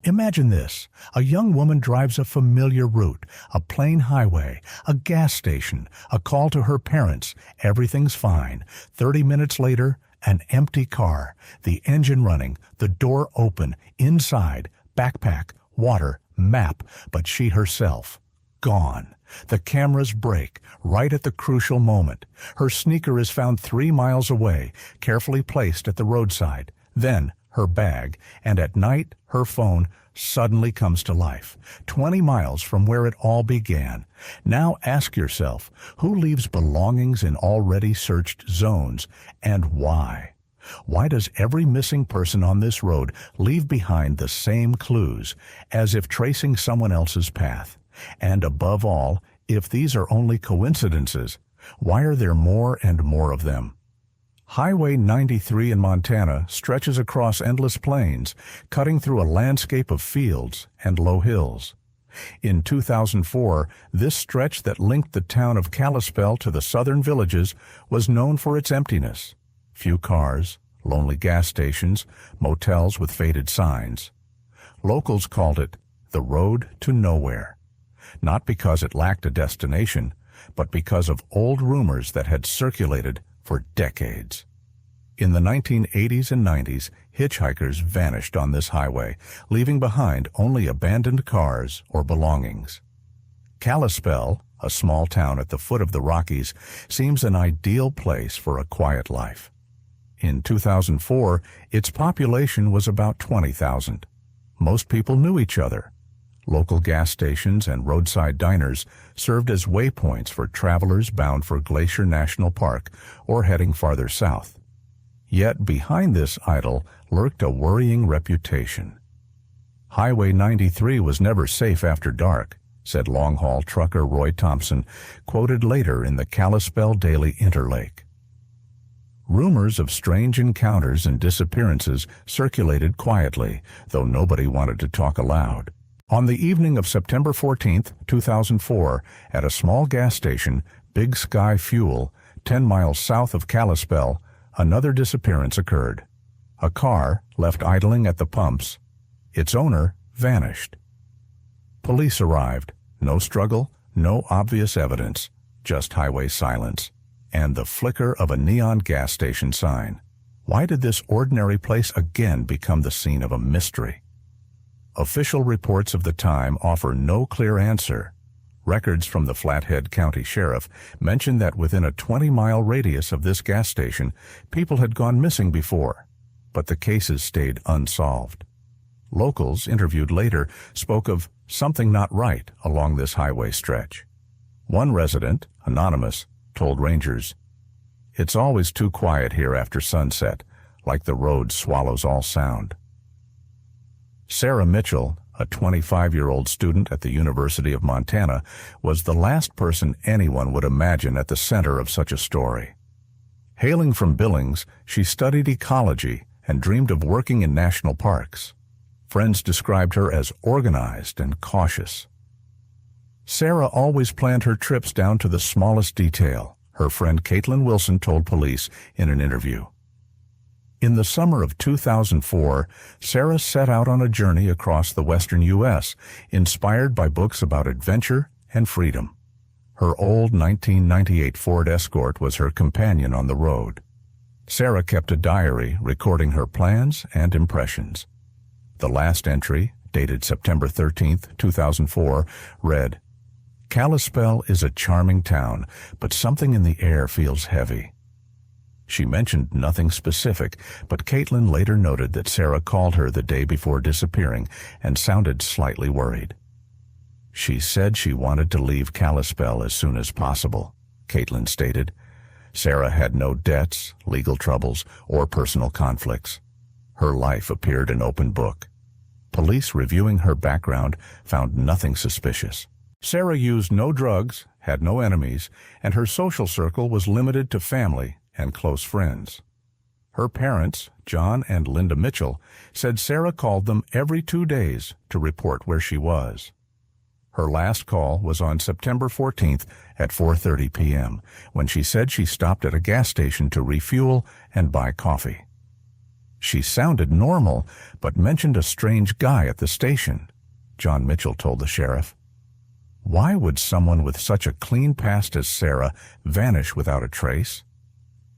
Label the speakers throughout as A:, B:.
A: Imagine this. A young woman drives a familiar route, a plain highway, a gas station, a call to her parents. Everything's fine. 30 minutes later, an empty car, the engine running, the door open, inside, backpack, water, map, but she herself, gone. The cameras break right at the crucial moment. Her sneaker is found 3 miles away, carefully placed at the roadside. Then, her bag, and at night, her phone suddenly comes to life, 20 miles from where it all began. Now ask yourself, who leaves belongings in already searched zones, and why? Why does every missing person on this road leave behind the same clues, as if tracing someone else's path? And above all, if these are only coincidences, why are there more and more of them? Highway 93 in Montana stretches across endless plains, cutting through a landscape of fields and low hills. In 2004, this stretch that linked the town of Kalispell to the southern villages was known for its emptiness. Few cars, lonely gas stations, motels with faded signs. Locals called it the road to nowhere. Not because it lacked a destination, but because of old rumors that had circulated for decades. In the 1980s and 90s, hitchhikers vanished on this highway, leaving behind only abandoned cars or belongings. Kalispell, a small town at the foot of the Rockies, seems an ideal place for a quiet life. In 2004, its population was about 20,000. Most people knew each other. Local gas stations and roadside diners served as waypoints for travelers bound for Glacier National Park or heading farther south. Yet behind this idyll lurked a worrying reputation. Highway 93 was never safe after dark, said long-haul trucker Roy Thompson, quoted later in the Kalispell Daily Interlake. Rumors of strange encounters and disappearances circulated quietly, though nobody wanted to talk aloud. On the evening of September 14, 2004, at a small gas station, Big Sky Fuel, 10 miles south of Kalispell, another disappearance occurred. A car, left idling at the pumps, its owner vanished. Police arrived. No struggle, no obvious evidence, just highway silence, and the flicker of a neon gas station sign. Why did this ordinary place again become the scene of a mystery? Official reports of the time offer no clear answer. Records from the Flathead County Sheriff mention that within a 20-mile radius of this gas station, people had gone missing before, but the cases stayed unsolved. Locals interviewed later spoke of something not right along this highway stretch. One resident, anonymous, told rangers, "It's always too quiet here after sunset, like the road swallows all sound." Sarah Mitchell, a 25-year-old student at the University of Montana, was the last person anyone would imagine at the center of such a story. Hailing from Billings, she studied ecology and dreamed of working in national parks. Friends described her as organized and cautious. Sarah always planned her trips down to the smallest detail, her friend Caitlin Wilson told police in an interview. In the summer of 2004, Sarah set out on a journey across the western U.S., inspired by books about adventure and freedom. Her old 1998 Ford Escort was her companion on the road. Sarah kept a diary recording her plans and impressions. The last entry, dated September 13, 2004, read, "Kalispell is a charming town, but something in the air feels heavy." She mentioned nothing specific, but Caitlin later noted that Sarah called her the day before disappearing and sounded slightly worried. "She said she wanted to leave Kalispell as soon as possible," Caitlin stated. Sarah had no debts, legal troubles, or personal conflicts. Her life appeared an open book. Police reviewing her background found nothing suspicious. Sarah used no drugs, had no enemies, and her social circle was limited to family and close friends. Her parents, John and Linda Mitchell, said Sarah called them every 2 days to report where she was. Her last call was on September 14th at 4:30 p.m., when she said she stopped at a gas station to refuel and buy coffee. She sounded normal, but mentioned a strange guy at the station, John Mitchell told the sheriff. Why would someone with such a clean past as Sarah vanish without a trace?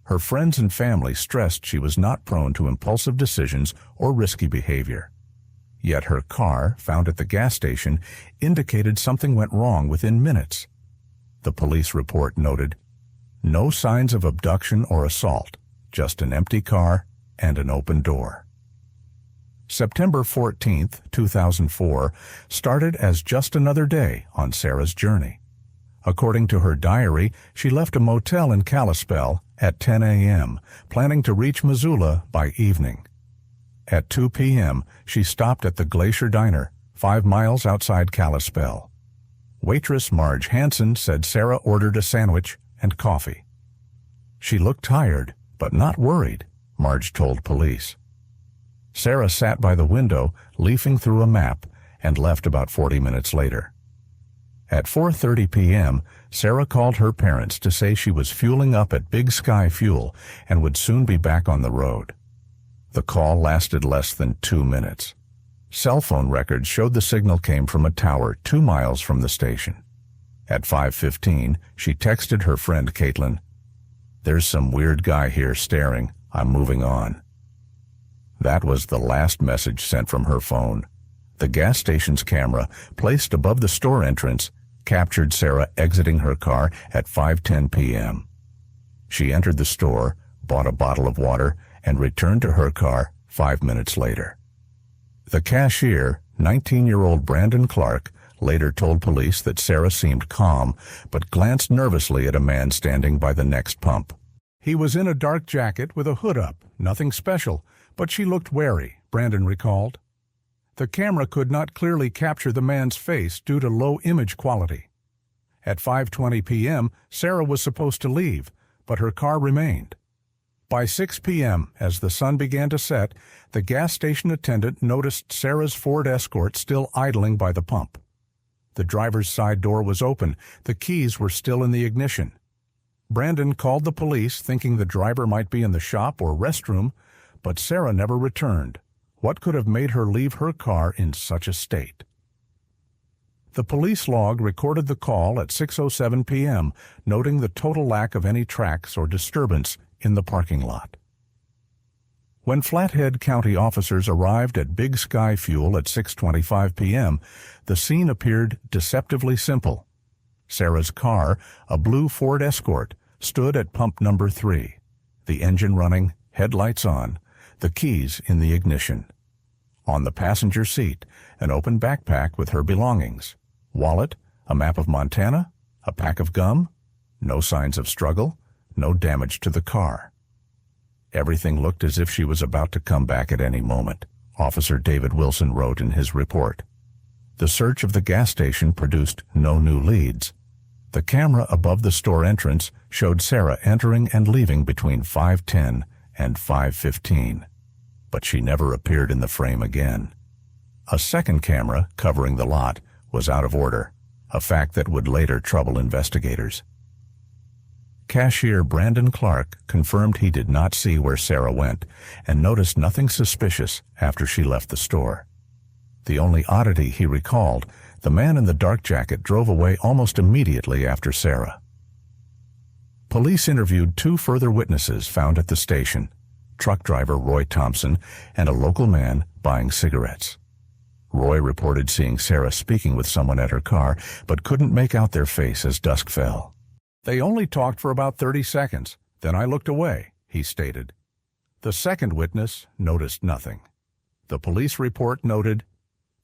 A: Her friends and family stressed she was not prone to impulsive decisions or risky behavior. Yet her car, found at the gas station, indicated something went wrong within minutes. The police report noted, "No signs of abduction or assault, just an empty car and an open door." September 14, 2004, started as just another day on Sarah's journey. According to her diary, she left a motel in Kalispell at 10 a.m., planning to reach Missoula by evening. At 2 p.m., she stopped at the Glacier Diner, 5 miles outside Kalispell. Waitress Marge Hansen said Sarah ordered a sandwich and coffee. She looked tired, but not worried, Marge told police. Sarah sat by the window, leafing through a map, and left about 40 minutes later. At 4:30 p.m., Sarah called her parents to say she was fueling up at Big Sky Fuel and would soon be back on the road. The call lasted less than 2 minutes. Cell phone records showed the signal came from a tower 2 miles from the station. At 5:15, she texted her friend Caitlin, "There's some weird guy here staring. I'm moving on." That was the last message sent from her phone. The gas station's camera, placed above the store entrance, captured Sarah exiting her car at 5:10 p.m. She entered the store, bought a bottle of water, and returned to her car 5 minutes later. The cashier, 19-year-old Brandon Clark, later told police that Sarah seemed calm, but glanced nervously at a man standing by the next pump. He was in a dark jacket with a hood up, nothing special, but she looked wary, Brandon recalled. The camera could not clearly capture the man's face due to low image quality. At 5:20 p.m., Sarah was supposed to leave, but her car remained. By 6 p.m., as the sun began to set, the gas station attendant noticed Sarah's Ford Escort still idling by the pump. The driver's side door was open. The keys were still in the ignition. Brandon called the police, thinking the driver might be in the shop or restroom, but Sarah never returned. What could have made her leave her car in such a state? The police log recorded the call at 6:07 p.m., noting the total lack of any tracks or disturbance in the parking lot. When Flathead County officers arrived at Big Sky Fuel at 6:25 p.m., the scene appeared deceptively simple. Sarah's car, a blue Ford Escort, stood at pump number 3, the engine running, headlights on, the keys in the ignition. On the passenger seat, an open backpack with her belongings, wallet, a map of Montana, a pack of gum, no signs of struggle, no damage to the car. Everything looked as if she was about to come back at any moment, Officer David Wilson wrote in his report. The search of the gas station produced no new leads. The camera above the store entrance showed Sarah entering and leaving between 5:10 and 5:15, but she never appeared in the frame again. A second camera, covering the lot, was out of order, a fact that would later trouble investigators. Cashier Brandon Clark confirmed he did not see where Sarah went and noticed nothing suspicious after she left the store. The only oddity he recalled, the man in the dark jacket drove away almost immediately after Sarah. Police interviewed 2 further witnesses found at the station, truck driver Roy Thompson and a local man buying cigarettes. Roy reported seeing Sarah speaking with someone at her car, but couldn't make out their face as dusk fell. "They only talked for about 30 seconds. Then I looked away," he stated. The second witness noticed nothing. The police report noted,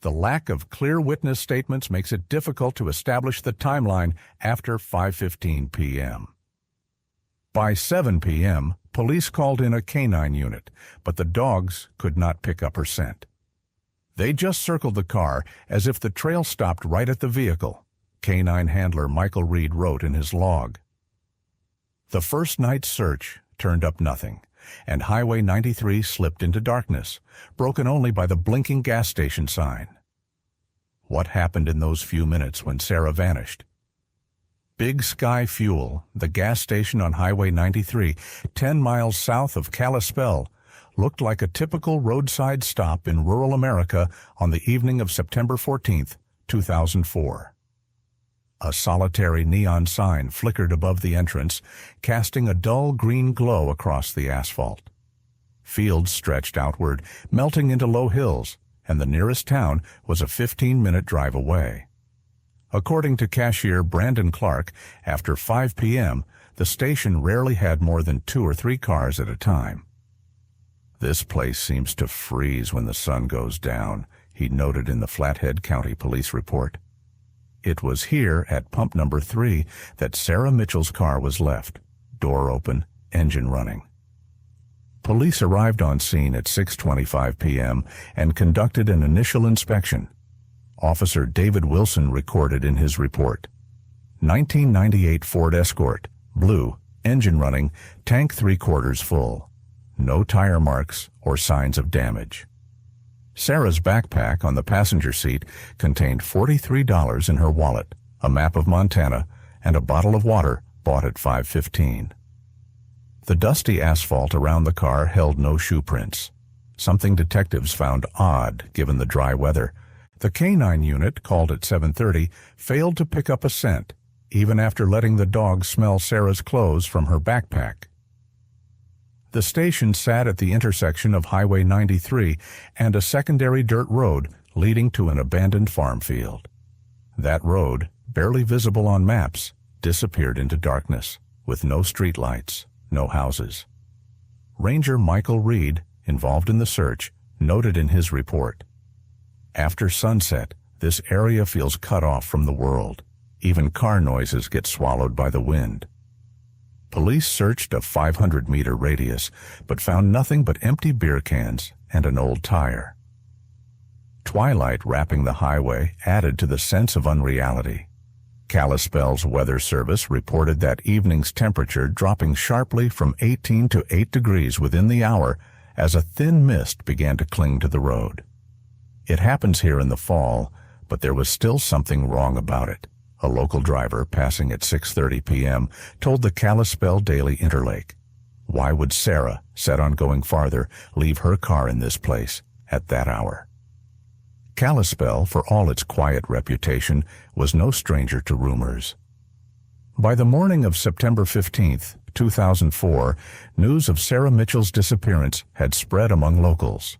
A: "The lack of clear witness statements makes it difficult to establish the timeline after 5:15 p.m. By 7 p.m., police called in a canine unit, but the dogs could not pick up her scent. They just circled the car as if the trail stopped right at the vehicle, canine handler Michael Reed wrote in his log. The first night's search turned up nothing, and Highway 93 slipped into darkness, broken only by the blinking gas station sign. What happened in those few minutes when Sarah vanished? Big Sky Fuel, the gas station on Highway 93, 10 miles south of Kalispell, looked like a typical roadside stop in rural America on the evening of September 14, 2004. A solitary neon sign flickered above the entrance, casting a dull green glow across the asphalt. Fields stretched outward, melting into low hills, and the nearest town was a 15-minute drive away. According to cashier Brandon Clark, after 5 p.m., the station rarely had more than 2 or 3 cars at a time. "This place seems to freeze when the sun goes down," he noted in the Flathead County Police report. It was here at pump number 3 that Sarah Mitchell's car was left, door open, engine running. Police arrived on scene at 6:25 p.m. and conducted an initial inspection. Officer David Wilson recorded in his report, 1998 Ford Escort, blue, engine running, tank 3/4 full. No tire marks or signs of damage. Sarah's backpack on the passenger seat contained $43 in her wallet, a map of Montana, and a bottle of water bought at 5:15. The dusty asphalt around the car held no shoe prints, something detectives found odd given the dry weather. The canine unit, called at 7:30, failed to pick up a scent, even after letting the dog smell Sarah's clothes from her backpack. The station sat at the intersection of Highway 93 and a secondary dirt road leading to an abandoned farm field. That road, barely visible on maps, disappeared into darkness, with no streetlights, no houses. Ranger Michael Reed, involved in the search, noted in his report, "After sunset, this area feels cut off from the world. Even car noises get swallowed by the wind." Police searched a 500-meter radius, but found nothing but empty beer cans and an old tire. Twilight wrapping the highway added to the sense of unreality. Kalispell's weather service reported that evening's temperature dropping sharply from 18 to 8 degrees within the hour as a thin mist began to cling to the road. It happens here in the fall, but there was still something wrong about it. A local driver passing at 6:30 p.m. told the Kalispell Daily Interlake. Why would Sarah, set on going farther, leave her car in this place at that hour? Kalispell, for all its quiet reputation, was no stranger to rumors. By the morning of September 15, 2004, news of Sarah Mitchell's disappearance had spread among locals.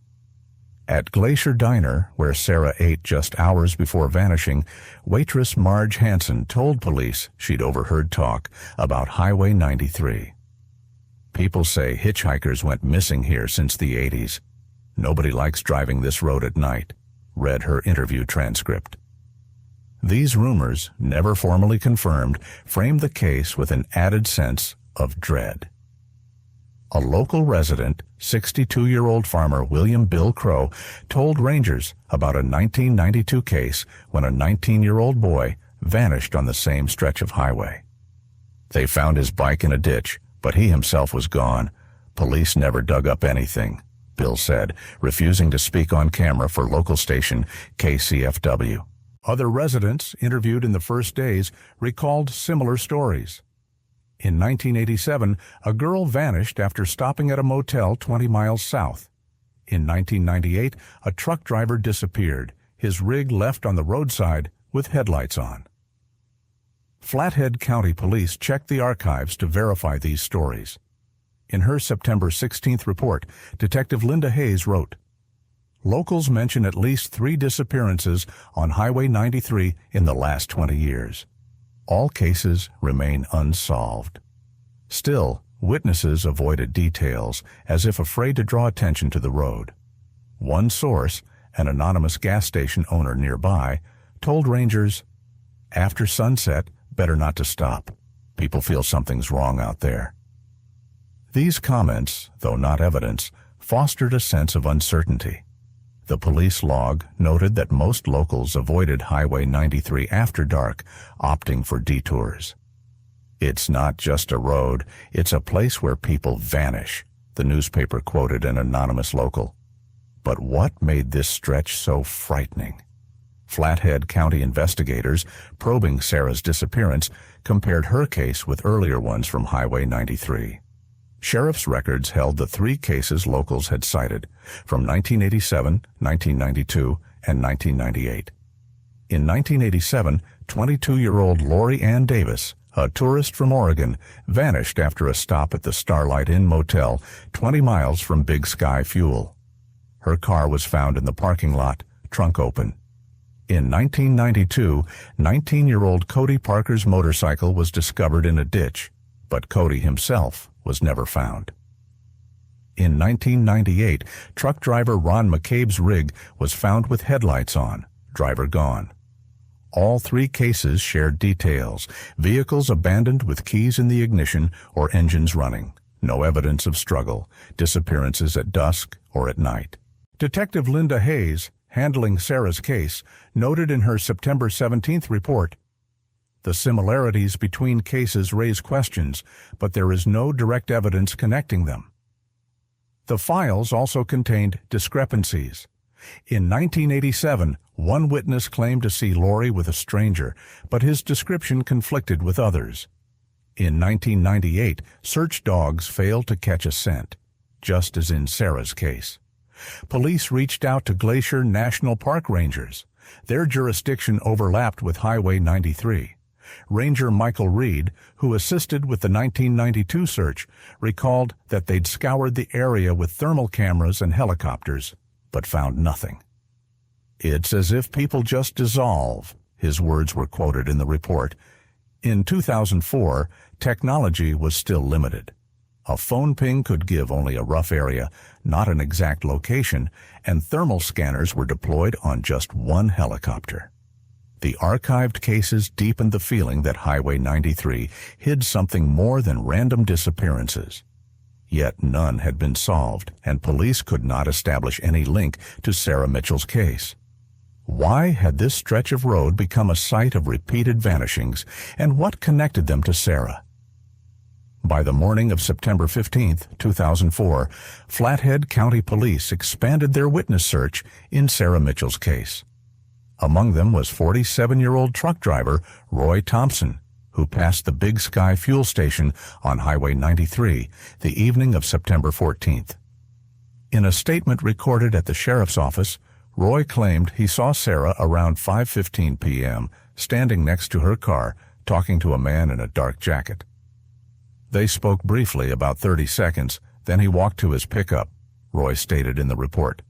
A: At Glacier Diner, where Sarah ate just hours before vanishing, waitress Marge Hansen told police she'd overheard talk about Highway 93. "People say hitchhikers went missing here since the 80s. Nobody likes driving this road at night," read her interview transcript. These rumors, never formally confirmed, framed the case with an added sense of dread. A local resident, 62-year-old farmer William Bill Crow, told rangers about a 1992 case when a 19-year-old boy vanished on the same stretch of highway. "They found his bike in a ditch, but he himself was gone. Police never dug up anything," Bill said, refusing to speak on camera for local station KCFW. Other residents interviewed in the first days recalled similar stories. In 1987, a girl vanished after stopping at a motel 20 miles south. In 1998, a truck driver disappeared, his rig left on the roadside with headlights on. Flathead County Police checked the archives to verify these stories. In her September 16th report, Detective Linda Hayes wrote, "Locals mention at least 3 disappearances on Highway 93 in the last 20 years. All cases remain unsolved. Still, witnesses avoided details, as if afraid to draw attention to the road. One source, an anonymous gas station owner nearby, told rangers, 'After sunset, better not to stop. People feel something's wrong out there.' These comments, though not evidence, fostered a sense of uncertainty. The police log noted that most locals avoided Highway 93 after dark, opting for detours. "It's not just a road, it's a place where people vanish," the newspaper quoted an anonymous local. But what made this stretch so frightening? Flathead County investigators, probing Sarah's disappearance, compared her case with earlier ones from Highway 93. Sheriff's records held the 3 cases locals had cited from 1987, 1992, and 1998. In 1987, 22-year-old Lori Ann Davis, a tourist from Oregon, vanished after a stop at the Starlight Inn Motel 20 miles from Big Sky Fuel. Her car was found in the parking lot, trunk open. In 1992, 19-year-old Cody Parker's motorcycle was discovered in a ditch, but Cody himself was never found. In 1998, truck driver Ron McCabe's rig was found with headlights on, driver gone. All 3 cases shared details: vehicles abandoned with keys in the ignition or engines running, no evidence of struggle, disappearances at dusk or at night. Detective Linda Hayes, handling Sarah's case, noted in her September 17th report, "The similarities between cases raise questions, but there is no direct evidence connecting them." The files also contained discrepancies. In 1987, one witness claimed to see Lori with a stranger, but his description conflicted with others. In 1998, search dogs failed to catch a scent, just as in Sarah's case. Police reached out to Glacier National Park rangers. Their jurisdiction overlapped with Highway 93. Ranger Michael Reed, who assisted with the 1992 search, recalled that they'd scoured the area with thermal cameras and helicopters, but found nothing. "It's as if people just dissolve," his words were quoted in the report. In 2004, technology was still limited. A phone ping could give only a rough area, not an exact location, and thermal scanners were deployed on just one helicopter. The archived cases deepened the feeling that Highway 93 hid something more than random disappearances. Yet none had been solved, and police could not establish any link to Sarah Mitchell's case. Why had this stretch of road become a site of repeated vanishings, and what connected them to Sarah? By the morning of September 15, 2004, Flathead County Police expanded their witness search in Sarah Mitchell's case. Among them was 47-year-old truck driver Roy Thompson, who passed the Big Sky fuel station on Highway 93 the evening of September 14th. In a statement recorded at the sheriff's office, Roy claimed he saw Sarah around 5:15 p.m. standing next to her car, talking to a man in a dark jacket. They spoke briefly about 30 seconds, then he walked to his pickup, Roy stated in the report.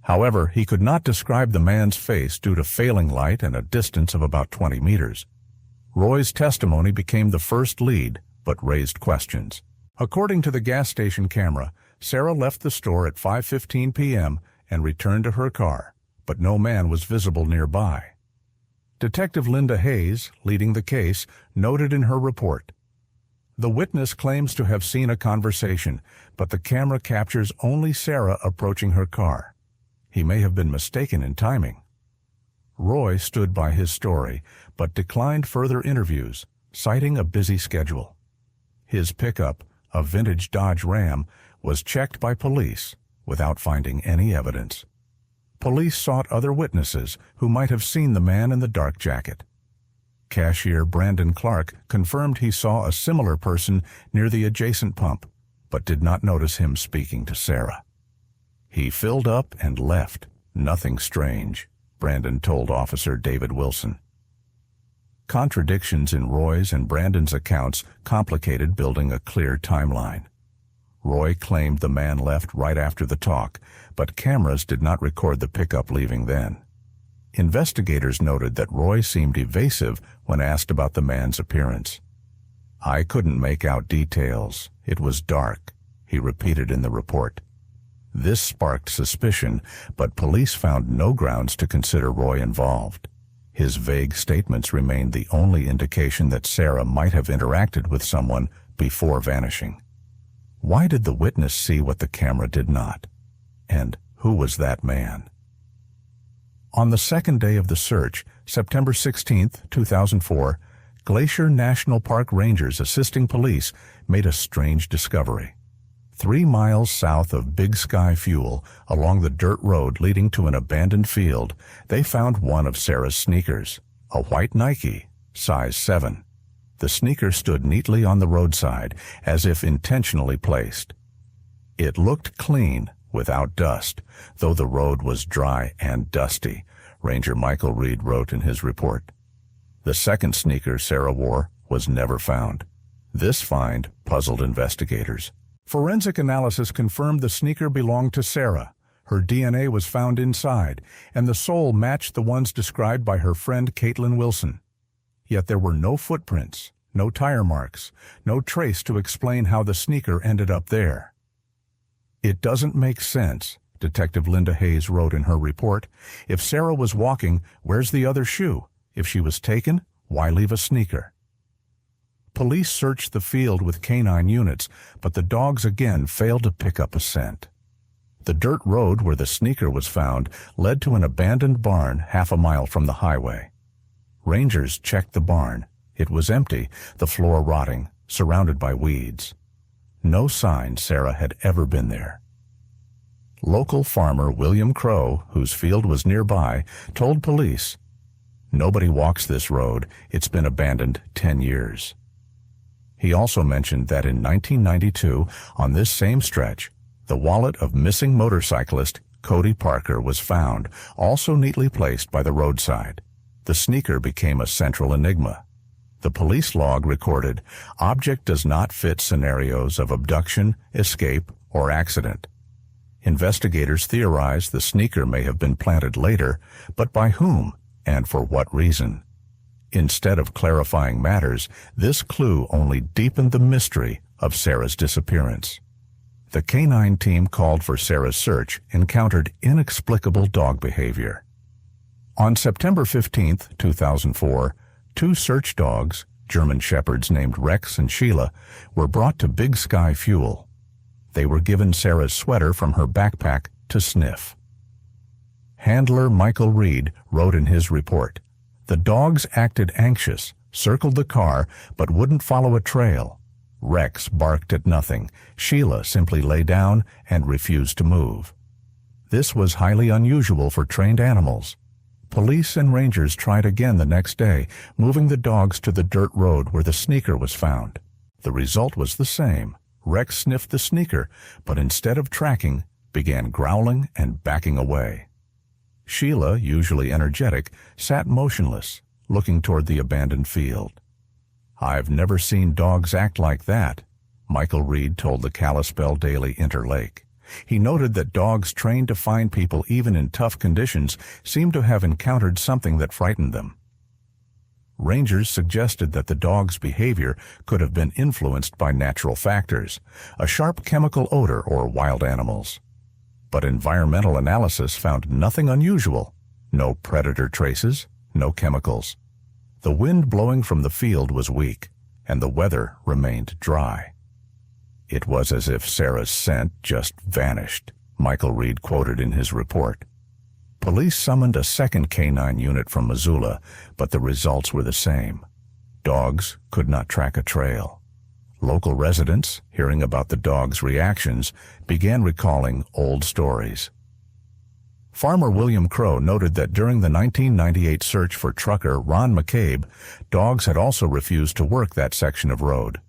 A: However, he could not describe the man's face due to failing light and a distance of about 20 meters. Roy's testimony became the first lead, but raised questions. According to the gas station camera, Sarah left the store at 5:15 p.m. and returned to her car, but no man was visible nearby. Detective Linda Hayes, leading the case, noted in her report, "The witness claims to have seen a conversation, but the camera captures only Sarah approaching her car. He may have been mistaken in timing." Roy stood by his story, but declined further interviews, citing a busy schedule. His pickup, a vintage Dodge Ram, was checked by police without finding any evidence. Police sought other witnesses who might have seen the man in the dark jacket. Cashier Brandon Clark confirmed he saw a similar person near the adjacent pump, but did not notice him speaking to Sarah. "He filled up and left. Nothing strange," Brandon told Officer David Wilson. Contradictions in Roy's and Brandon's accounts complicated building a clear timeline. Roy claimed the man left right after the talk, but cameras did not record the pickup leaving then. Investigators noted that Roy seemed evasive when asked about the man's appearance. "I couldn't make out details. It was dark," he repeated in the report. This sparked suspicion, but police found no grounds to consider Roy involved. His vague statements remained the only indication that Sarah might have interacted with someone before vanishing. Why did the witness see what the camera did not? And who was that man? On the second day of the search, September 16, 2004, Glacier National Park rangers assisting police made a strange discovery. 3 miles south of Big Sky Fuel, along the dirt road leading to an abandoned field, they found one of Sarah's sneakers, a white Nike, size 7. The sneaker stood neatly on the roadside, as if intentionally placed. It looked clean, without dust, though the road was dry and dusty, Ranger Michael Reed wrote in his report. The second sneaker Sarah wore was never found. This find puzzled investigators. Forensic analysis confirmed the sneaker belonged to Sarah. Her DNA was found inside, and the sole matched the ones described by her friend Caitlin Wilson. Yet there were no footprints, no tire marks, no trace to explain how the sneaker ended up there. It doesn't make sense, Detective Linda Hayes wrote in her report. If Sarah was walking, where's the other shoe? If she was taken, why leave a sneaker? Police searched the field with canine units, but the dogs again failed to pick up a scent. The dirt road where the sneaker was found led to an abandoned barn half a mile from the highway. Rangers checked the barn. It was empty, the floor rotting, surrounded by weeds. No sign Sarah had ever been there. Local farmer William Crow, whose field was nearby, told police, "Nobody walks this road. It's been abandoned 10 years." He also mentioned that in 1992, on this same stretch, the wallet of missing motorcyclist Cody Parker was found, also neatly placed by the roadside. The sneaker became a central enigma. The police log recorded, "Object does not fit scenarios of abduction, escape, or accident." Investigators theorized the sneaker may have been planted later, but by whom and for what reason? Instead of clarifying matters, this clue only deepened the mystery of Sarah's disappearance. The canine team called for Sarah's search encountered inexplicable dog behavior. On September 15, 2004, 2 search dogs, German shepherds named Rex and Sheila, were brought to Big Sky Fuel. They were given Sarah's sweater from her backpack to sniff. Handler Michael Reed wrote in his report, "The dogs acted anxious, circled the car, but wouldn't follow a trail. Rex barked at nothing. Sheila simply lay down and refused to move." This was highly unusual for trained animals. Police and rangers tried again the next day, moving the dogs to the dirt road where the sneaker was found. The result was the same. Rex sniffed the sneaker, but instead of tracking, began growling and backing away. Sheila, usually energetic, sat motionless, looking toward the abandoned field. "I've never seen dogs act like that," Michael Reed told the Kalispell Daily Interlake. He noted that dogs trained to find people even in tough conditions seemed to have encountered something that frightened them. Rangers suggested that the dog's behavior could have been influenced by natural factors, a sharp chemical odor or wild animals. But environmental analysis found nothing unusual. No predator traces, no chemicals. The wind blowing from the field was weak, and the weather remained dry. "It was as if Sarah's scent just vanished," Michael Reed quoted in his report. Police summoned a second canine unit from Missoula, but the results were the same. Dogs could not track a trail. Local residents, hearing about the dogs' reactions, began recalling old stories. Farmer William Crow noted that during the 1998 search for trucker Ron McCabe, dogs had also refused to work that section of road.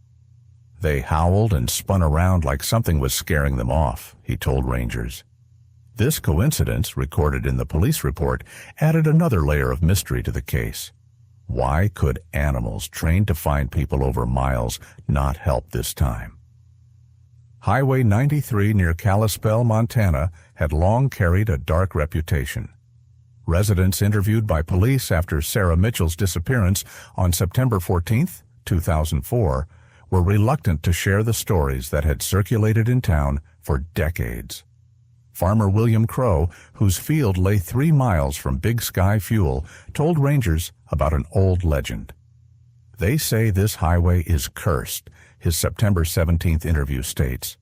A: "They howled and spun around like something was scaring them off," he told rangers. This coincidence, recorded in the police report, added another layer of mystery to the case. Why could animals trained to find people over miles not help this time? Highway 93 near Kalispell, Montana, had long carried a dark reputation. Residents interviewed by police after Sarah Mitchell's disappearance on September 14, 2004, were reluctant to share the stories that had circulated in town for decades. Farmer William Crow, whose field lay 3 miles from Big Sky Fuel, told rangers about an old legend. "They say this highway is cursed," his September 17th interview states.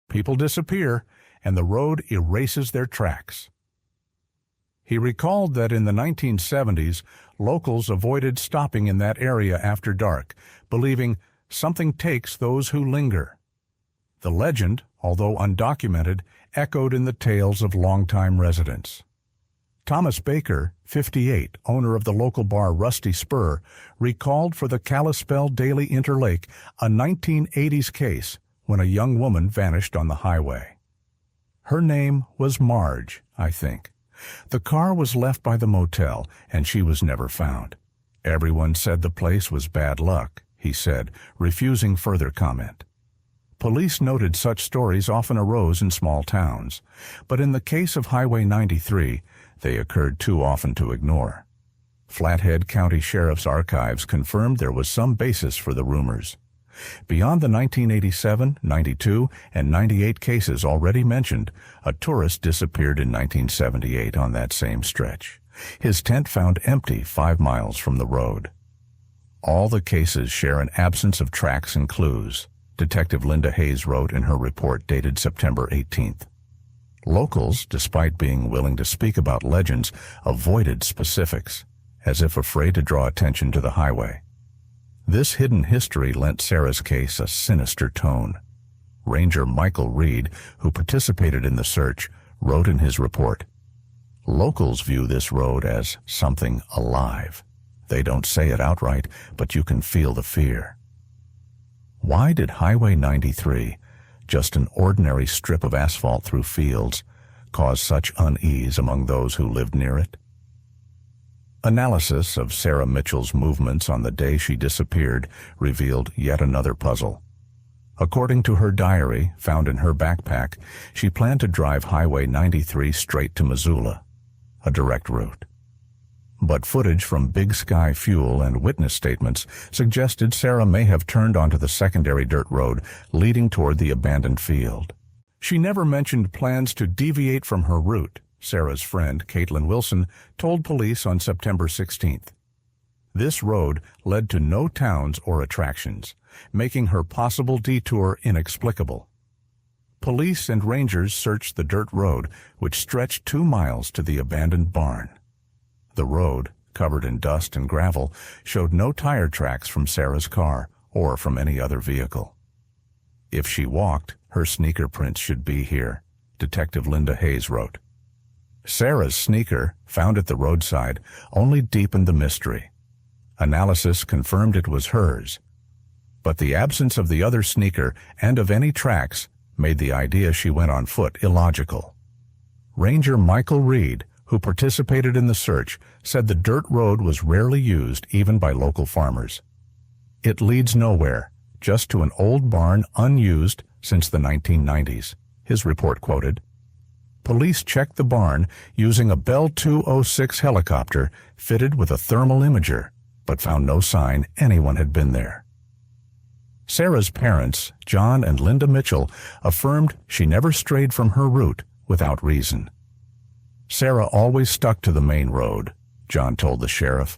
A: "People disappear, and the road erases their tracks." He recalled that in the 1970s, locals avoided stopping in that area after dark, believing something takes those who linger. The legend, although undocumented, echoed in the tales of longtime residents. Thomas Baker, 58, owner of the local bar Rusty Spur, recalled for the Kalispell Daily Interlake a 1980s case when a young woman vanished on the highway. Her name was Marge, I think. The car was left by the motel, and she was never found. Everyone said the place was bad luck, he said, refusing further comment. Police noted such stories often arose in small towns, but in the case of Highway 93, they occurred too often to ignore. Flathead County Sheriff's Archives confirmed there was some basis for the rumors. Beyond the 1987, 92, and 98 cases already mentioned, a tourist disappeared in 1978 on that same stretch. His tent found empty 5 miles from the road. All the cases share an absence of tracks and clues, Detective Linda Hayes wrote in her report dated September 18th. Locals, despite being willing to speak about legends, avoided specifics, as if afraid to draw attention to the highway. This hidden history lent Sarah's case a sinister tone. Ranger Michael Reed, who participated in the search, wrote in his report, "Locals view this road as something alive. They don't say it outright, but you can feel the fear." Why did Highway 93, just an ordinary strip of asphalt through fields, cause such unease among those who lived near it? Analysis of Sarah Mitchell's movements on the day she disappeared revealed yet another puzzle. According to her diary, found in her backpack, she planned to drive Highway 93 straight to Missoula, a direct route. But footage from Big Sky Fuel and witness statements suggested Sarah may have turned onto the secondary dirt road leading toward the abandoned field. She never mentioned plans to deviate from her route, Sarah's friend, Caitlin Wilson, told police on September 16th. This road led to no towns or attractions, making her possible detour inexplicable. Police and rangers searched the dirt road, which stretched 2 miles to the abandoned barn. The road, covered in dust and gravel, showed no tire tracks from Sarah's car or from any other vehicle. If she walked, her sneaker prints should be here, Detective Linda Hayes wrote. Sarah's sneaker, found at the roadside, only deepened the mystery. Analysis confirmed it was hers. But the absence of the other sneaker and of any tracks made the idea she went on foot illogical. Ranger Michael Reed, who participated in the search, said the dirt road was rarely used even by local farmers. It leads nowhere, just to an old barn unused since the 1990s, his report quoted. Police checked the barn using a Bell 206 helicopter fitted with a thermal imager, but found no sign anyone had been there. Sarah's parents, John and Linda Mitchell, affirmed she never strayed from her route without reason. Sarah always stuck to the main road, John told the sheriff.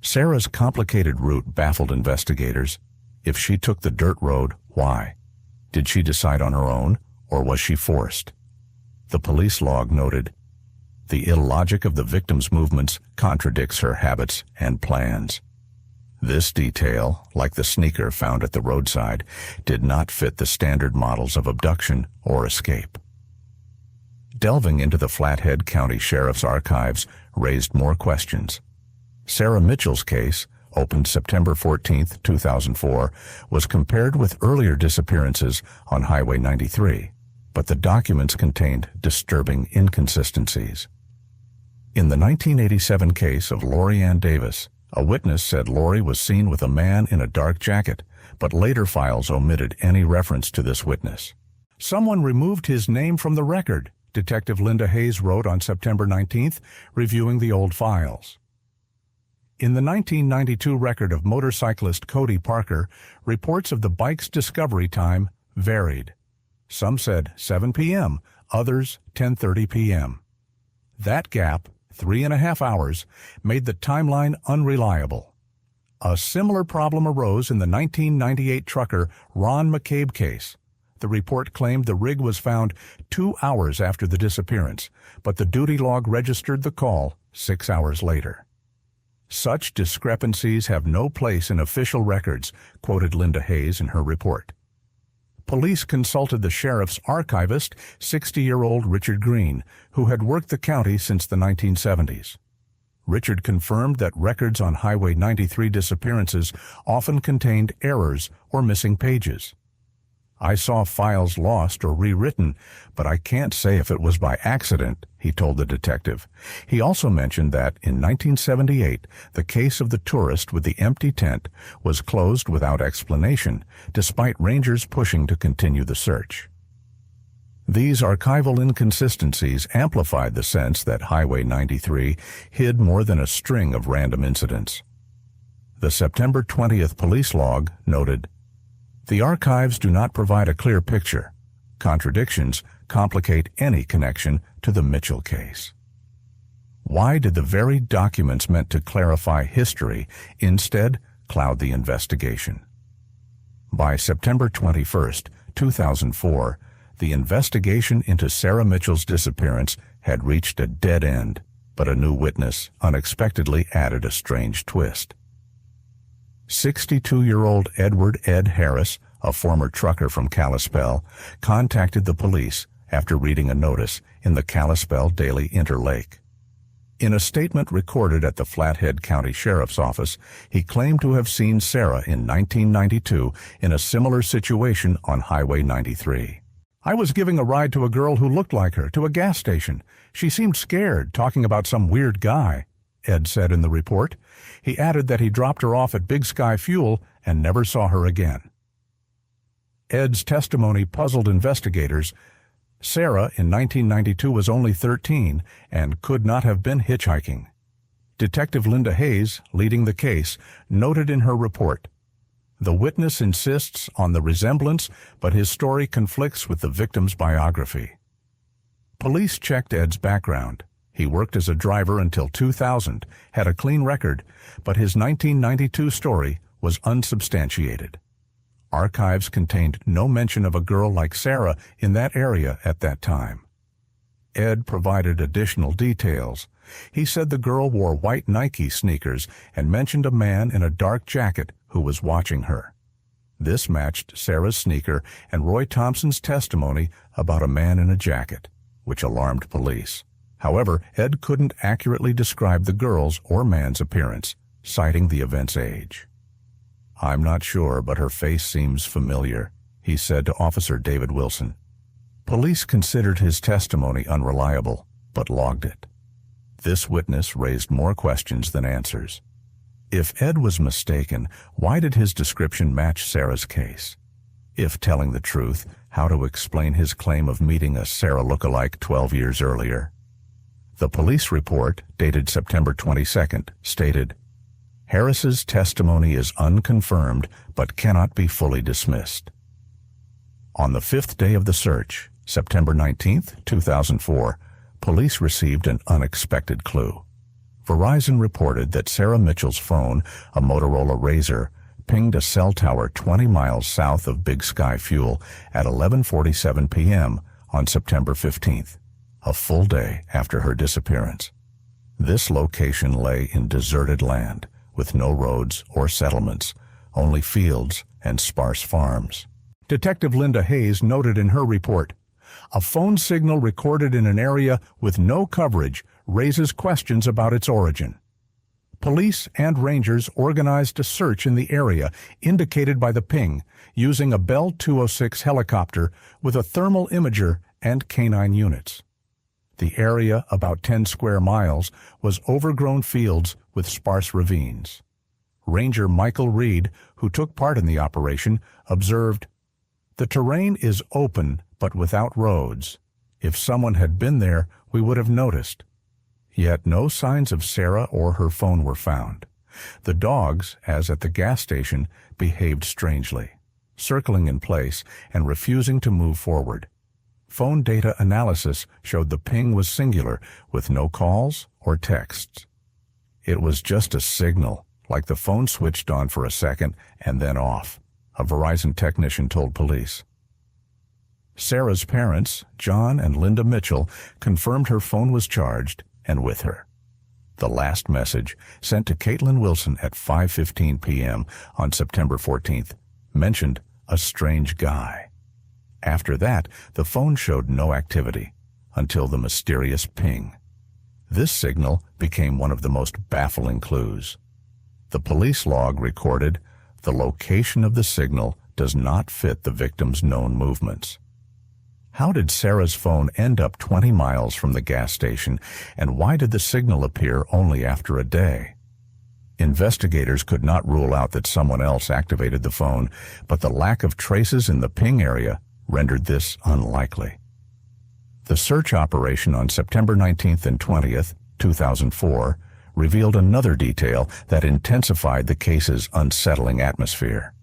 A: Sarah's complicated route baffled investigators. If she took the dirt road, why? Did she decide on her own, or was she forced? The police log noted, "The illogic of the victim's movements contradicts her habits and plans." This detail, like the sneaker found at the roadside, did not fit the standard models of abduction or escape. Delving into the Flathead County Sheriff's Archives raised more questions. Sarah Mitchell's case, opened September 14, 2004, was compared with earlier disappearances on Highway 93, but the documents contained disturbing inconsistencies. In the 1987 case of Lori Ann Davis, a witness said Lori was seen with a man in a dark jacket, but later files omitted any reference to this witness. "Someone removed his name from the record," Detective Linda Hayes wrote on September 19th, reviewing the old files. In the 1992 record of motorcyclist Cody Parker, reports of the bike's discovery time varied. Some said 7 p.m., others 10:30 p.m. That gap, 3.5 hours, made the timeline unreliable. A similar problem arose in the 1998 trucker Ron McCabe case. The report claimed the rig was found 2 hours after the disappearance, but the duty log registered the call 6 hours later. "Such discrepancies have no place in official records," quoted Linda Hayes in her report. Police consulted the sheriff's archivist, 60-year-old Richard Green, who had worked the county since the 1970s. Richard confirmed that records on Highway 93 disappearances often contained errors or missing pages. "I saw files lost or rewritten, but I can't say if it was by accident," he told the detective. He also mentioned that in 1978, the case of the tourist with the empty tent was closed without explanation, despite rangers pushing to continue the search. These archival inconsistencies amplified the sense that Highway 93 hid more than a string of random incidents. The September 20th police log noted, "The archives do not provide a clear picture. Contradictions complicate any connection to the Mitchell case." Why did the very documents meant to clarify history instead cloud the investigation? By September 21st, 2004, the investigation into Sarah Mitchell's disappearance had reached a dead end, but a new witness unexpectedly added a strange twist. 62-year-old Edward Ed Harris, a former trucker from Kalispell, contacted the police after reading a notice in the Kalispell Daily Interlake. In a statement recorded at the Flathead County Sheriff's Office, he claimed to have seen Sarah in 1992 in a similar situation on Highway 93. "I was giving a ride to a girl who looked like her to a gas station. She seemed scared, talking about some weird guy," Ed said in the report. He added that he dropped her off at Big Sky Fuel and never saw her again. Ed's testimony puzzled investigators. Sarah in 1992 was only 13 and could not have been hitchhiking. Detective Linda Hayes, leading the case, noted in her report, "The witness insists on the resemblance, but his story conflicts with the victim's biography." Police checked Ed's background. He worked as a driver until 2000, had a clean record, but his 1992 story was unsubstantiated. Archives contained no mention of a girl like Sarah in that area at that time. Ed provided additional details. He said the girl wore white Nike sneakers and mentioned a man in a dark jacket who was watching her. This matched Sarah's sneaker and Roy Thompson's testimony about a man in a jacket, which alarmed police. However, Ed couldn't accurately describe the girl's or man's appearance, citing the event's age. "I'm not sure, but her face seems familiar," he said to Officer David Wilson. Police considered his testimony unreliable, but logged it. This witness raised more questions than answers. If Ed was mistaken, why did his description match Sarah's case? If telling the truth, how to explain his claim of meeting a Sarah lookalike 12 years earlier? The police report, dated September 22nd, stated, "Harris's testimony is unconfirmed but cannot be fully dismissed." On the 5th day of the search, September 19th, 2004, police received an unexpected clue. Verizon reported that Sarah Mitchell's phone, a Motorola Razr, pinged a cell tower 20 miles south of Big Sky Fuel at 11:47 p.m. on September 15th, a full day after her disappearance. This location lay in deserted land, with no roads or settlements, only fields and sparse farms. Detective Linda Hayes noted in her report, "A phone signal recorded in an area with no coverage raises questions about its origin." Police and rangers organized a search in the area indicated by the ping using a Bell 206 helicopter with a thermal imager and canine units. The area, about 10 square miles, was overgrown fields with sparse ravines. Ranger Michael Reed, who took part in the operation, observed, "The terrain is open but without roads. If someone had been there, we would have noticed." Yet no signs of Sarah or her phone were found. The dogs, as at the gas station, behaved strangely, circling in place and refusing to move forward. Phone data analysis showed the ping was singular, with no calls or texts. It was just a signal, like the phone switched on for a second and then off, a Verizon technician told police. Sarah's parents, John and Linda Mitchell, confirmed her phone was charged and with her. The last message, sent to Caitlin Wilson at 5:15 p.m. on September 14th, mentioned a strange guy. After that, the phone showed no activity, until the mysterious ping. This signal became one of the most baffling clues. The police log recorded, "The location of the signal does not fit the victim's known movements." How did Sarah's phone end up 20 miles from the gas station, and why did the signal appear only after a day? Investigators could not rule out that someone else activated the phone, but the lack of traces in the ping area rendered this unlikely. The search operation on September 19th and 20th, 2004, revealed another detail that intensified the case's unsettling atmosphere.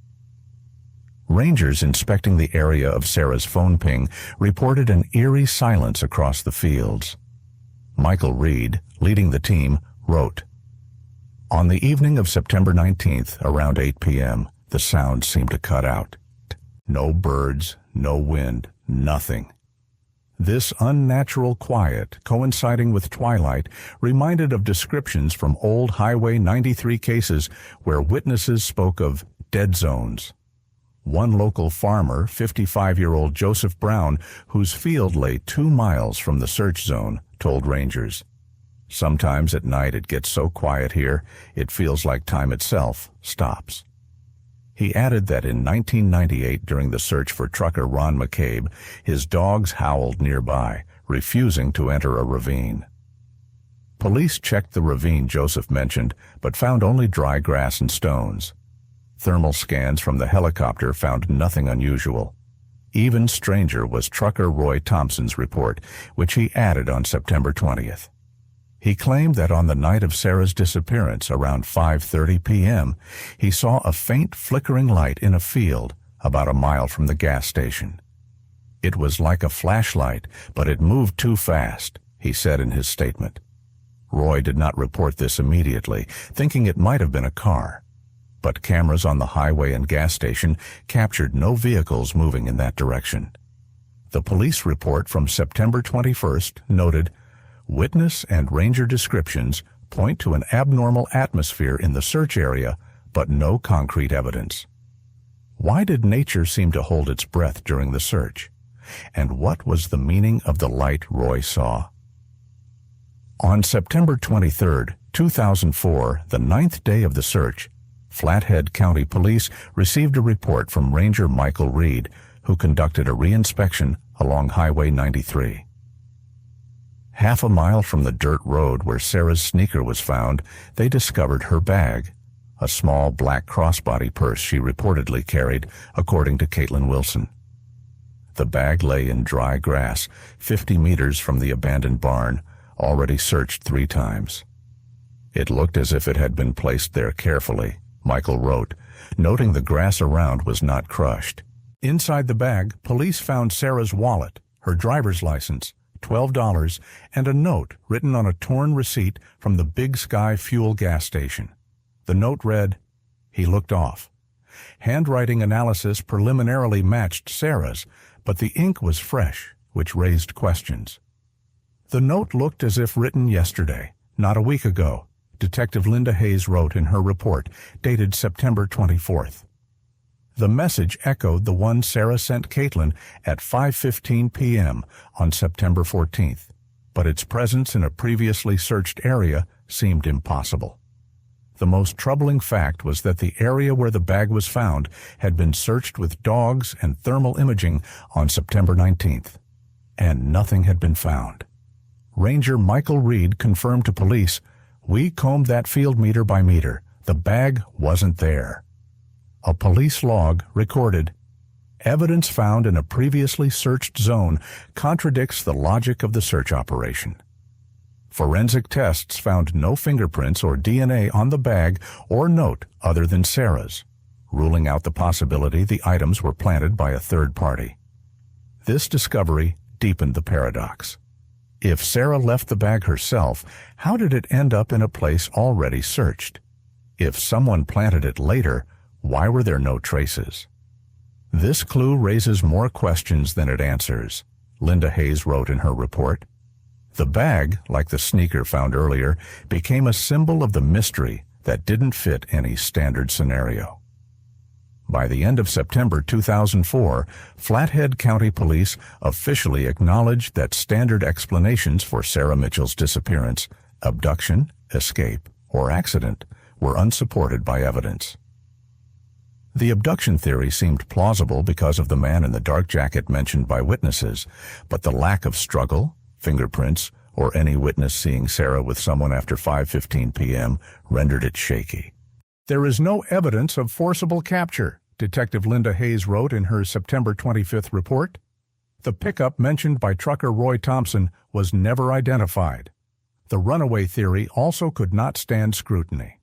A: Rangers inspecting the area of Sarah's phone ping reported an eerie silence across the fields. Michael Reed, leading the team, wrote, "On the evening of September 19th, around 8 p.m., the sound seemed to cut out. No birds, no wind, nothing. This unnatural quiet, coinciding with twilight, reminded of descriptions from old Highway 93 cases where witnesses spoke of dead zones. One local farmer, 55-year-old Joseph Brown, whose field lay 2 miles from the search zone, told rangers, "Sometimes at night it gets so quiet here, it feels like time itself stops." He added that in 1998, during the search for trucker Ron McCabe, his dogs howled nearby, refusing to enter a ravine. Police checked the ravine Joseph mentioned, but found only dry grass and stones. Thermal scans from the helicopter found nothing unusual. Even stranger was trucker Roy Thompson's report, which he added on September 20th. He claimed that on the night of Sarah's disappearance, around 5:30 p.m., he saw a faint flickering light in a field about a mile from the gas station. "It was like a flashlight, but it moved too fast," he said in his statement. Roy did not report this immediately, thinking it might have been a car. But cameras on the highway and gas station captured no vehicles moving in that direction. The police report from September 21st noted, "Witness and ranger descriptions point to an abnormal atmosphere in the search area, but no concrete evidence." Why did nature seem to hold its breath during the search? And what was the meaning of the light Roy saw? On September 23rd, 2004, the 9th day of the search, Flathead County Police received a report from Ranger Michael Reed, who conducted a reinspection along Highway 93. Half a mile from the dirt road where Sarah's sneaker was found, they discovered her bag, a small black crossbody purse she reportedly carried, according to Caitlin Wilson. The bag lay in dry grass, 50 meters from the abandoned barn, already searched 3 times. "It looked as if it had been placed there carefully," Michael wrote, noting the grass around was not crushed. Inside the bag, police found Sarah's wallet, her driver's license, $12, and a note written on a torn receipt from the Big Sky fuel gas station. The note read, "He looked off." Handwriting analysis preliminarily matched Sarah's, but the ink was fresh, which raised questions. The note looked as if written yesterday, not a week ago, Detective Linda Hayes wrote in her report, dated September 24th. The message echoed the one Sarah sent Caitlin at 5:15 p.m. on September 14th, but its presence in a previously searched area seemed impossible. The most troubling fact was that the area where the bag was found had been searched with dogs and thermal imaging on September 19th, and nothing had been found. Ranger Michael Reed confirmed to police, "We combed that field meter by meter. The bag wasn't there." A police log recorded, "Evidence found in a previously searched zone contradicts the logic of the search operation." Forensic tests found no fingerprints or DNA on the bag or note other than Sarah's, ruling out the possibility the items were planted by a third party. This discovery deepened the paradox. If Sarah left the bag herself, how did it end up in a place already searched? If someone planted it later, why were there no traces? This clue raises more questions than it answers, Linda Hayes wrote in her report. The bag, like the sneaker found earlier, became a symbol of the mystery that didn't fit any standard scenario. By the end of September 2004, Flathead County Police officially acknowledged that standard explanations for Sarah Mitchell's disappearance, abduction, escape, or accident, were unsupported by evidence. The abduction theory seemed plausible because of the man in the dark jacket mentioned by witnesses, but the lack of struggle, fingerprints, or any witness seeing Sarah with someone after 5:15 p.m. rendered it shaky. There is no evidence of forcible capture, Detective Linda Hayes wrote in her September 25th report. The pickup mentioned by trucker Roy Thompson was never identified. The runaway theory also could not stand scrutiny.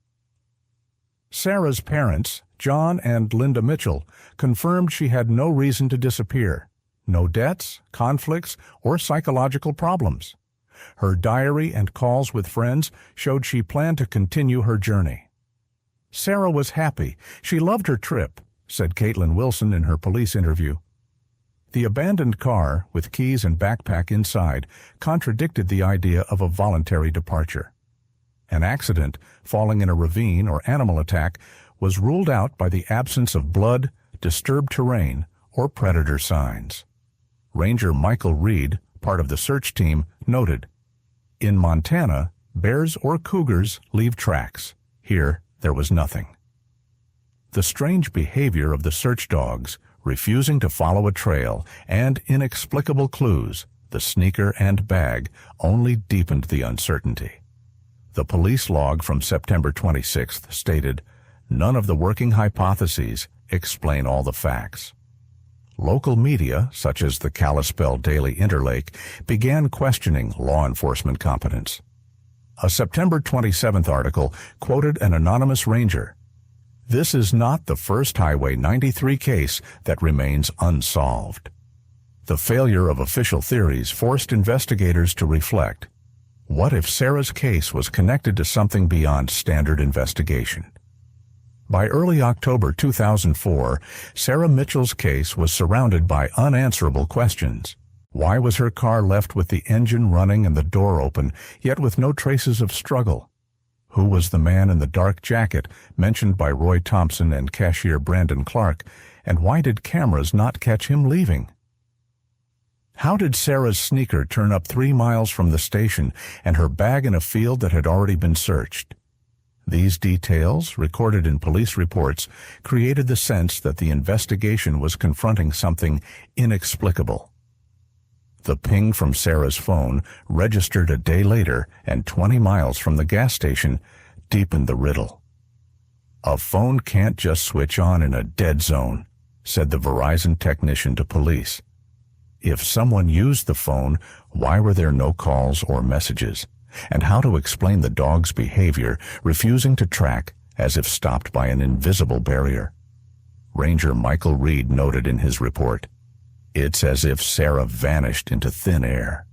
A: Sarah's parents, John and Linda Mitchell, confirmed she had no reason to disappear, no debts, conflicts, or psychological problems. Her diary and calls with friends showed she planned to continue her journey. Sarah was happy. She loved her trip, said Caitlin Wilson in her police interview. The abandoned car, with keys and backpack inside, contradicted the idea of a voluntary departure. An accident, falling in a ravine or animal attack, was ruled out by the absence of blood, disturbed terrain, or predator signs. Ranger Michael Reed, part of the search team, noted, "In Montana, bears or cougars leave tracks. Here, there was nothing." The strange behavior of the search dogs, refusing to follow a trail, and inexplicable clues, the sneaker and bag, only deepened the uncertainty. The police log from September 26th stated, "None of the working hypotheses explain all the facts." Local media, such as the Kalispell Daily Interlake, began questioning law enforcement competence. A September 27th article quoted an anonymous ranger. "This is not the first Highway 93 case that remains unsolved." The failure of official theories forced investigators to reflect. What if Sarah's case was connected to something beyond standard investigation? By early October 2004, Sarah Mitchell's case was surrounded by unanswerable questions. Why was her car left with the engine running and the door open, yet with no traces of struggle? Who was the man in the dark jacket mentioned by Roy Thompson and cashier Brandon Clark, and why did cameras not catch him leaving? How did Sarah's sneaker turn up 3 miles from the station and her bag in a field that had already been searched? These details, recorded in police reports, created the sense that the investigation was confronting something inexplicable. The ping from Sarah's phone, registered a day later and 20 miles from the gas station, deepened the riddle. "A phone can't just switch on in a dead zone," said the Verizon technician to police. If someone used the phone, why were there no calls or messages? And how to explain the dog's behavior, refusing to track as if stopped by an invisible barrier? Ranger Michael Reed noted in his report, "It's as if Sarah vanished into thin air."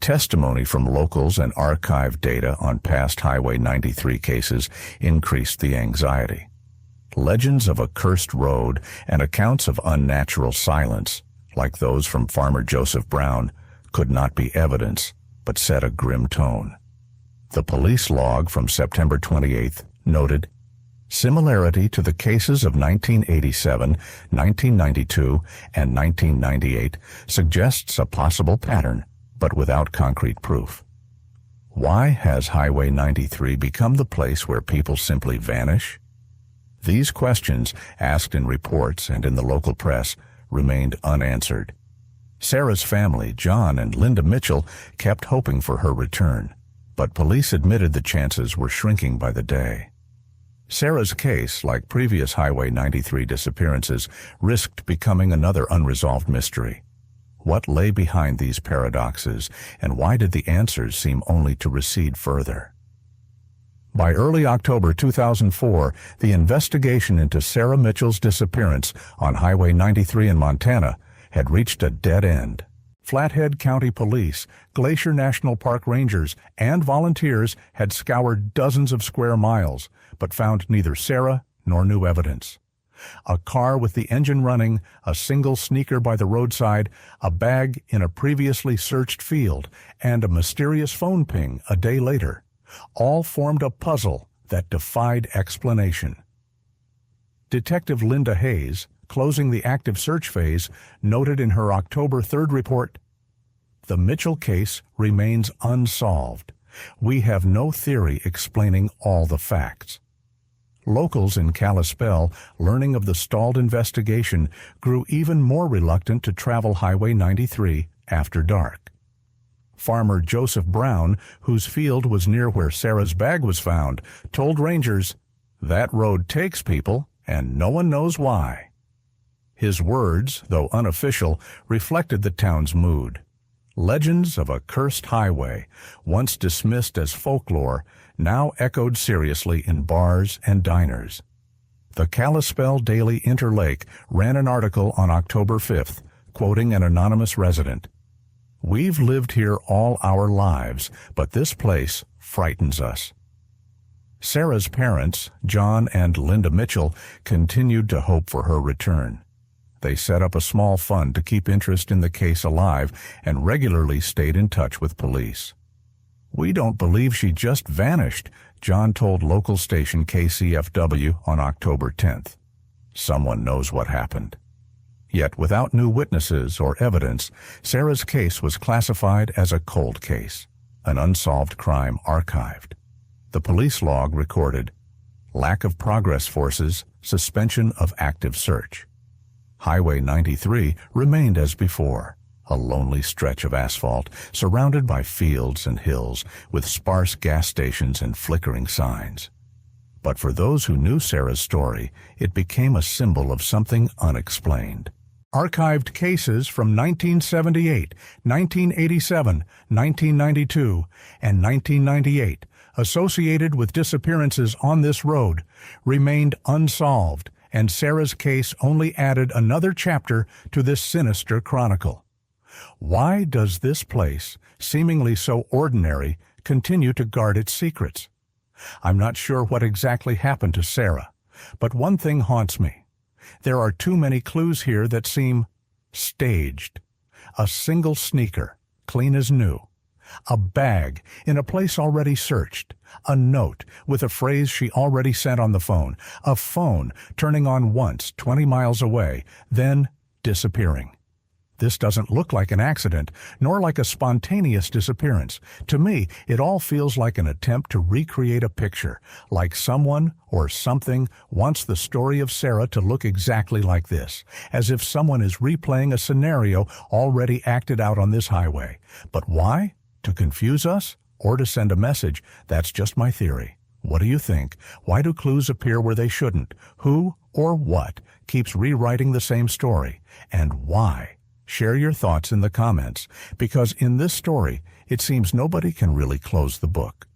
A: Testimony from locals and archived data on past Highway 93 cases increased the anxiety. Legends of a cursed road and accounts of unnatural silence, like those from Farmer Joseph Brown, could not be evidence, but set a grim tone. The police log from September 28th noted, "Similarity to the cases of 1987, 1992, and 1998 suggests a possible pattern, but without concrete proof." Why has Highway 93 become the place where people simply vanish? These questions, asked in reports and in the local press, remained unanswered. Sarah's family, John and Linda Mitchell, kept hoping for her return, but police admitted the chances were shrinking by the day. Sarah's case, like previous Highway 93 disappearances, risked becoming another unresolved mystery. What lay behind these paradoxes, and why did the answers seem only to recede further? By early October 2004, the investigation into Sarah Mitchell's disappearance on Highway 93 in Montana had reached a dead end. Flathead County Police, Glacier National Park Rangers, and volunteers had scoured dozens of square miles, but found neither Sarah nor new evidence. A car with the engine running, a single sneaker by the roadside, a bag in a previously searched field, and a mysterious phone ping a day later, all formed a puzzle that defied explanation. Detective Linda Hayes, closing the active search phase, noted in her October 3rd report, "The Mitchell case remains unsolved. We have no theory explaining all the facts." Locals in Kalispell, learning of the stalled investigation, grew even more reluctant to travel Highway 93 after dark. Farmer Joseph Brown, whose field was near where Sarah's bag was found, told rangers, "That road takes people, and no one knows why." His words, though unofficial, reflected the town's mood. Legends of a cursed highway, once dismissed as folklore, now echoed seriously in bars and diners. The Kalispell Daily Interlake ran an article on October 5th, quoting an anonymous resident. "We've lived here all our lives, but this place frightens us." Sarah's parents, John and Linda Mitchell, continued to hope for her return. They set up a small fund to keep interest in the case alive and regularly stayed in touch with police. "We don't believe she just vanished," John told local station KCFW on October 10th. "Someone knows what happened." Yet without new witnesses or evidence, Sarah's case was classified as a cold case, an unsolved crime archived. The police log recorded, "Lack of progress forces, suspension of active search." Highway 93 remained as before, a lonely stretch of asphalt surrounded by fields and hills with sparse gas stations and flickering signs. But for those who knew Sarah's story, it became a symbol of something unexplained. Archived cases from 1978, 1987, 1992, and 1998 associated with disappearances on this road remained unsolved, and Sarah's case only added another chapter to this sinister chronicle. Why does this place, seemingly so ordinary, continue to guard its secrets? I'm not sure what exactly happened to Sarah, but one thing haunts me. There are too many clues here that seem staged. A single sneaker, clean as new. A bag in a place already searched. A note with a phrase she already sent on the phone. A phone turning on once 20 miles away, then disappearing. This doesn't look like an accident, nor like a spontaneous disappearance. To me, it all feels like an attempt to recreate a picture, like someone or something wants the story of Sarah to look exactly like this, as if someone is replaying a scenario already acted out on this highway. But why? To confuse us? Or to send a message? That's just my theory. What do you think? Why do clues appear where they shouldn't? Who or what keeps rewriting the same story? And why? Share your thoughts in the comments, because in this story, it seems nobody can really close the book.